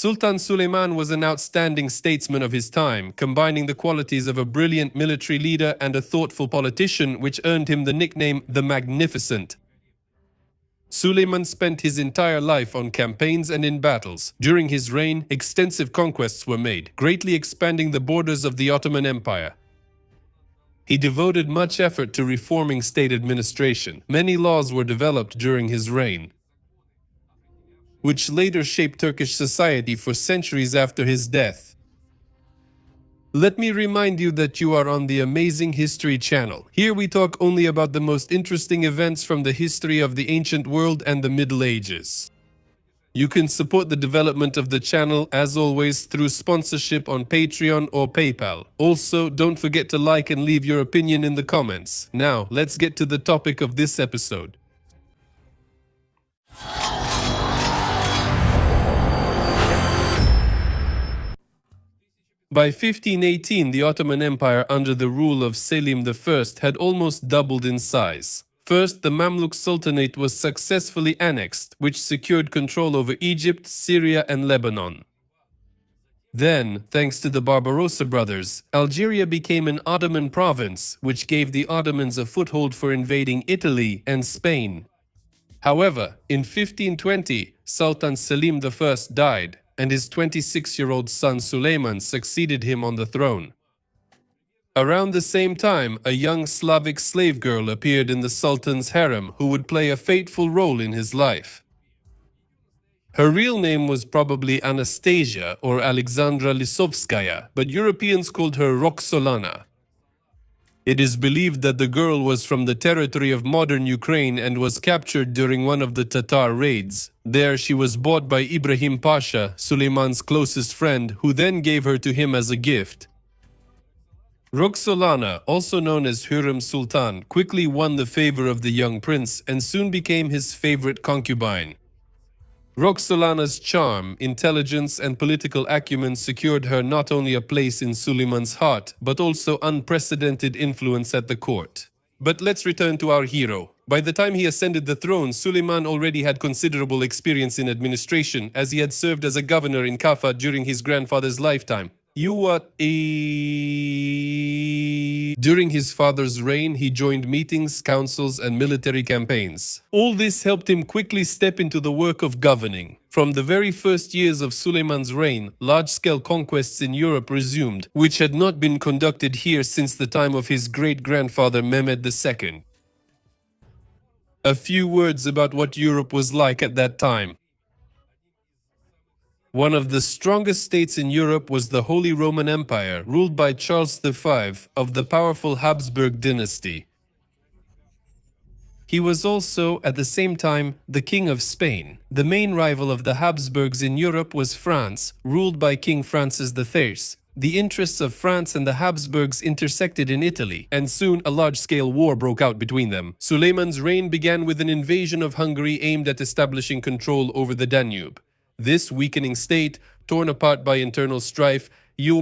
Sultan Suleiman was an outstanding statesman of his time, combining the qualities of a brilliant military leader and a thoughtful politician, which earned him the nickname the Magnificent. Suleiman spent his entire life on campaigns and in battles. During his reign, extensive conquests were made, greatly expanding the borders of the Ottoman Empire. He devoted much effort to reforming state administration. Many laws were developed during his reign, which later shaped Turkish society for centuries after his death. Let me remind you that you are on the Amazing History channel. Here we talk only about the most interesting events from the history of the ancient world and the Middle Ages. You can support the development of the channel, as always, through sponsorship on Patreon or PayPal. Also, don't forget to like and leave your opinion in the comments. Now, let's get to the topic of this episode. By 1518, the Ottoman Empire under the rule of Selim I had almost doubled in size. First, the Mamluk Sultanate was successfully annexed, which secured control over Egypt, Syria, and Lebanon. Then, thanks to the Barbarossa brothers, Algeria became an Ottoman province, which gave the Ottomans a foothold for invading Italy and Spain. However, in 1520, Sultan Selim I died, and his 26-year-old son Suleiman succeeded him on the throne. Around the same time, a young Slavic slave girl appeared in the Sultan's harem who would play a fateful role in his life. Her real name was probably Anastasia or Alexandra Lisovskaya, but Europeans called her Roksolana. It is believed that the girl was from the territory of modern Ukraine and was captured during one of the Tatar raids. There she was bought by Ibrahim Pasha, Suleiman's closest friend, who then gave her to him as a gift. Roksolana, also known as Hürrem Sultan, quickly won the favor of the young prince and soon became his favorite concubine. Roksolana's charm, intelligence, and political acumen secured her not only a place in Suleiman's heart, but also unprecedented influence at the court. But let's return to our hero. By the time he ascended the throne, Suleiman already had considerable experience in administration, as he had served as a governor in Kaffa during his grandfather's lifetime. During his father's reign, he joined meetings, councils, and military campaigns. All this helped him quickly step into the work of governing. From the very first years of Suleiman's reign, large-scale conquests in Europe resumed, which had not been conducted here since the time of his great-grandfather Mehmed II. A few words about what Europe was like at that time. One of the strongest states in Europe was the Holy Roman Empire, ruled by Charles V of the powerful Habsburg dynasty. He was also, at the same time, the King of Spain. The main rival of the Habsburgs in Europe was France, ruled by King Francis I. The interests of France and the Habsburgs intersected in Italy, and soon a large-scale war broke out between them. Suleiman's reign began with an invasion of Hungary aimed at establishing control over the Danube. This weakening state, torn apart by internal strife, was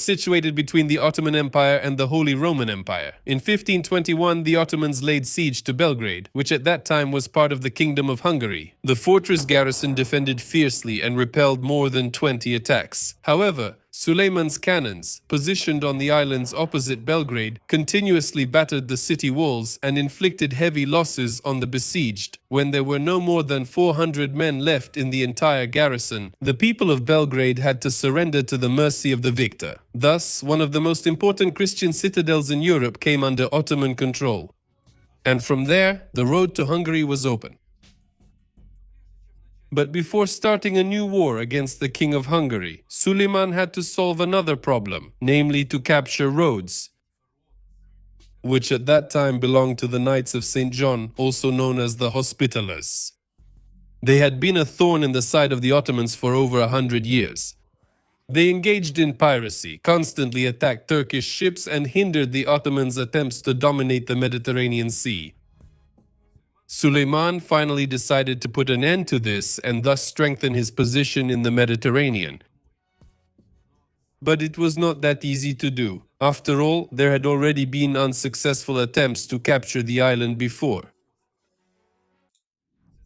situated between the Ottoman Empire and the Holy Roman Empire. In 1521, the Ottomans laid siege to Belgrade, which at that time was part of the Kingdom of Hungary. The fortress garrison defended fiercely and repelled more than 20 attacks. However, Suleiman's cannons, positioned on the islands opposite Belgrade, continuously battered the city walls and inflicted heavy losses on the besieged. When there were no more than 400 men left in the entire garrison, the people of Belgrade had to surrender to the mercy of the victor. Thus, one of the most important Christian citadels in Europe came under Ottoman control. And from there, the road to Hungary was open. But before starting a new war against the King of Hungary, Suleiman had to solve another problem, namely to capture Rhodes, which at that time belonged to the Knights of St. John, also known as the Hospitallers. They had been a thorn in the side of the Ottomans for over 100 years. They engaged in piracy, constantly attacked Turkish ships, and hindered the Ottomans' attempts to dominate the Mediterranean Sea. Suleiman finally decided to put an end to this and thus strengthen his position in the Mediterranean. But it was not that easy to do. After all, there had already been unsuccessful attempts to capture the island before.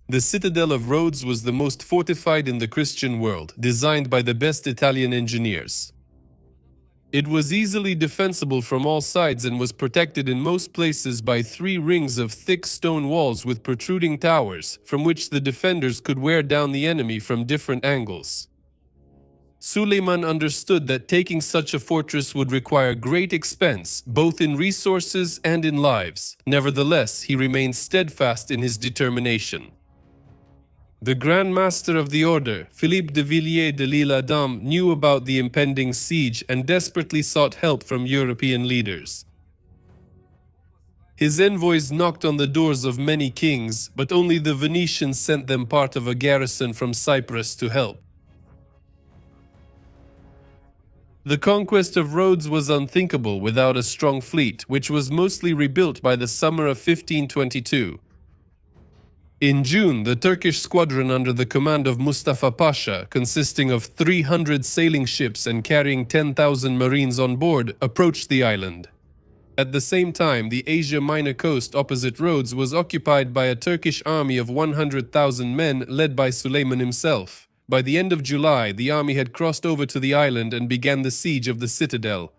The citadel of Rhodes was the most fortified in the Christian world, designed by the best Italian engineers. It was easily defensible from all sides and was protected in most places by 3 rings of thick stone walls with protruding towers, from which the defenders could wear down the enemy from different angles. Suleiman understood that taking such a fortress would require great expense, both in resources and in lives. Nevertheless, he remained steadfast in his determination. The Grand Master of the Order, Philippe de Villiers de l'Isle-Adam, knew about the impending siege and desperately sought help from European leaders. His envoys knocked on the doors of many kings, but only the Venetians sent them part of a garrison from Cyprus to help. The conquest of Rhodes was unthinkable without a strong fleet, which was mostly rebuilt by the summer of 1522. In June, the Turkish squadron under the command of Mustafa Pasha, consisting of 300 sailing ships and carrying 10,000 marines on board, approached the island. At the same time, the Asia Minor coast opposite Rhodes was occupied by a Turkish army of 100,000 men led by Suleiman himself. By the end of July, the army had crossed over to the island and began the siege of the citadel.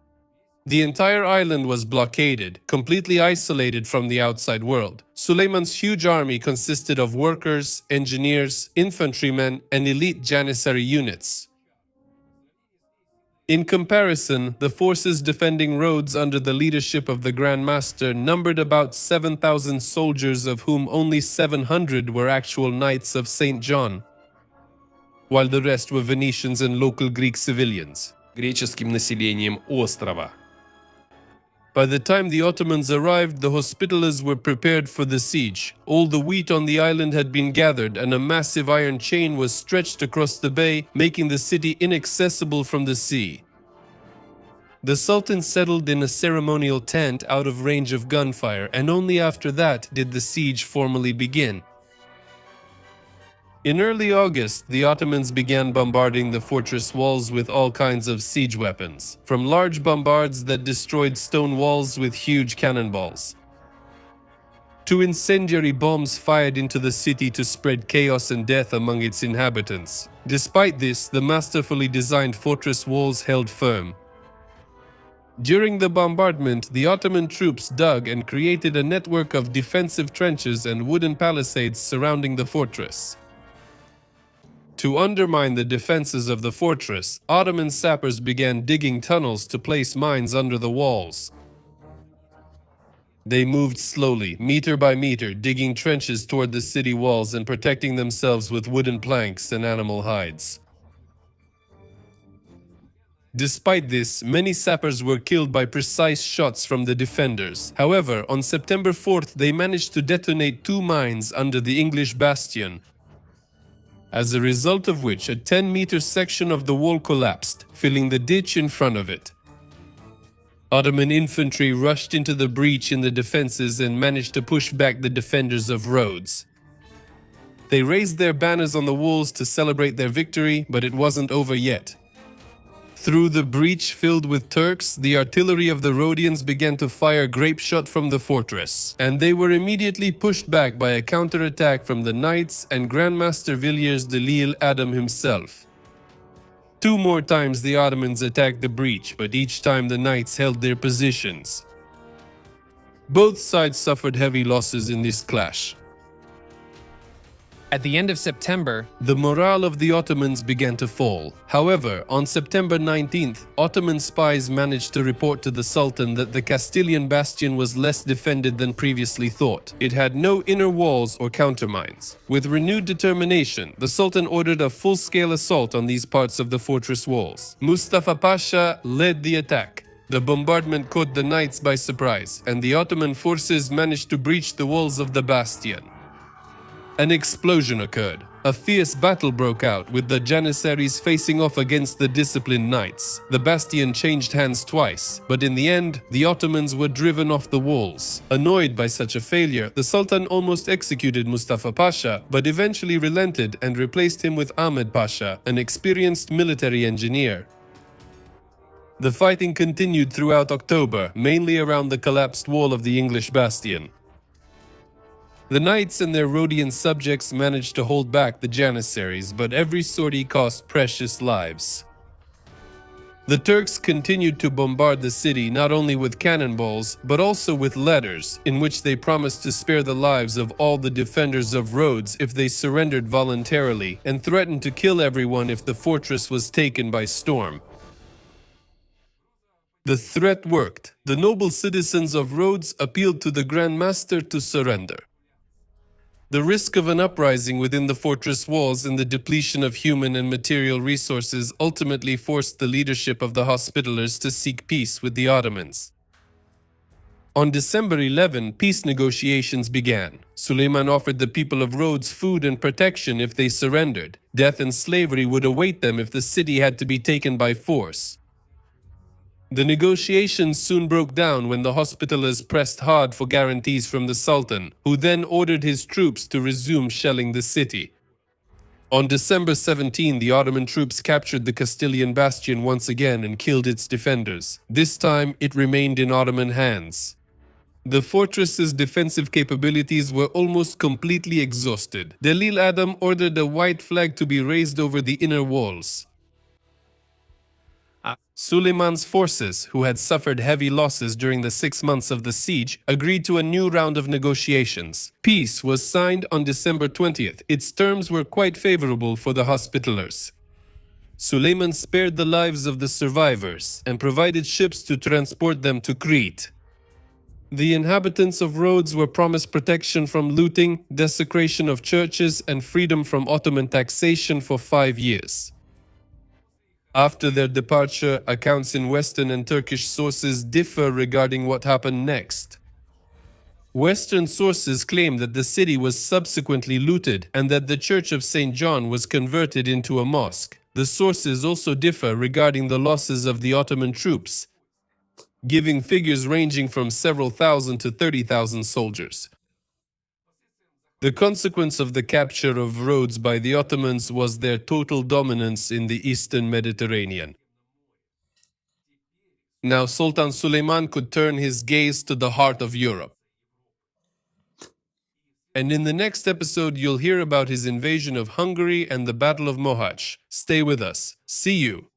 The entire island was blockaded, completely isolated from the outside world. Suleiman's huge army consisted of workers, engineers, infantrymen, and elite janissary units. In comparison, the forces defending Rhodes under the leadership of the Grand Master numbered about 7,000 soldiers, of whom only 700 were actual Knights of St. John, while the rest were Venetians and local Greek civilians, греческим населением острова. By the time the Ottomans arrived, the Hospitallers were prepared for the siege. All the wheat on the island had been gathered, and a massive iron chain was stretched across the bay, making the city inaccessible from the sea. The Sultan settled in a ceremonial tent out of range of gunfire, and only after that did the siege formally begin. In early August, the Ottomans began bombarding the fortress walls with all kinds of siege weapons, from large bombards that destroyed stone walls with huge cannonballs, to incendiary bombs fired into the city to spread chaos and death among its inhabitants. Despite this, the masterfully designed fortress walls held firm. During the bombardment, the Ottoman troops dug and created a network of defensive trenches and wooden palisades surrounding the fortress. To undermine the defenses of the fortress, Ottoman sappers began digging tunnels to place mines under the walls. They moved slowly, meter by meter, digging trenches toward the city walls and protecting themselves with wooden planks and animal hides. Despite this, many sappers were killed by precise shots from the defenders. However, on September 4th, they managed to detonate 2 mines under the English bastion, as a result of which a 10-meter section of the wall collapsed, filling the ditch in front of it. Ottoman infantry rushed into the breach in the defenses and managed to push back the defenders of Rhodes. They raised their banners on the walls to celebrate their victory, but it wasn't over yet. Through the breach filled with Turks, the artillery of the Rhodians began to fire grapeshot from the fortress, and they were immediately pushed back by a counterattack from the Knights and Grandmaster Villiers de l'Isle-Adam himself. 2 more times the Ottomans attacked the breach, but each time the Knights held their positions. Both sides suffered heavy losses in this clash. At the end of September, the morale of the Ottomans began to fall. However, on September 19th, Ottoman spies managed to report to the Sultan that the Castilian bastion was less defended than previously thought. It had no inner walls or countermines. With renewed determination, the Sultan ordered a full-scale assault on these parts of the fortress walls. Mustafa Pasha led the attack. The bombardment caught the Knights by surprise, and the Ottoman forces managed to breach the walls of the bastion. An explosion occurred. A fierce battle broke out, with the Janissaries facing off against the disciplined Knights. The bastion changed hands twice, but in the end, the Ottomans were driven off the walls. Annoyed by such a failure, the Sultan almost executed Mustafa Pasha, but eventually relented and replaced him with Ahmed Pasha, an experienced military engineer. The fighting continued throughout October, mainly around the collapsed wall of the English bastion. The knights and their Rhodian subjects managed to hold back the Janissaries, but every sortie cost precious lives. The Turks continued to bombard the city not only with cannonballs, but also with letters, in which they promised to spare the lives of all the defenders of Rhodes if they surrendered voluntarily, and threatened to kill everyone if the fortress was taken by storm. The threat worked. The noble citizens of Rhodes appealed to the Grand Master to surrender. The risk of an uprising within the fortress walls and the depletion of human and material resources ultimately forced the leadership of the Hospitallers to seek peace with the Ottomans. On December 11, peace negotiations began. Suleiman offered the people of Rhodes food and protection if they surrendered. Death and slavery would await them if the city had to be taken by force. The negotiations soon broke down when the Hospitallers pressed hard for guarantees from the Sultan, who then ordered his troops to resume shelling the city. On December 17, the Ottoman troops captured the Castilian bastion once again and killed its defenders. This time, it remained in Ottoman hands. The fortress's defensive capabilities were almost completely exhausted. Delil Adam ordered a white flag to be raised over the inner walls. Suleiman's forces, who had suffered heavy losses during the 6 months of the siege, agreed to a new round of negotiations. Peace was signed on December 20th. Its terms were quite favorable for the Hospitallers. Suleiman spared the lives of the survivors and provided ships to transport them to Crete. The inhabitants of Rhodes were promised protection from looting, desecration of churches, and freedom from Ottoman taxation for 5 years. After their departure, accounts in Western and Turkish sources differ regarding what happened next. Western sources claim that the city was subsequently looted and that the Church of St. John was converted into a mosque. The sources also differ regarding the losses of the Ottoman troops, giving figures ranging from several thousand to 30,000 soldiers. The consequence of the capture of Rhodes by the Ottomans was their total dominance in the eastern Mediterranean. Now Sultan Suleiman could turn his gaze to the heart of Europe. And in the next episode, you'll hear about his invasion of Hungary and the Battle of Mohacs. Stay with us. See you.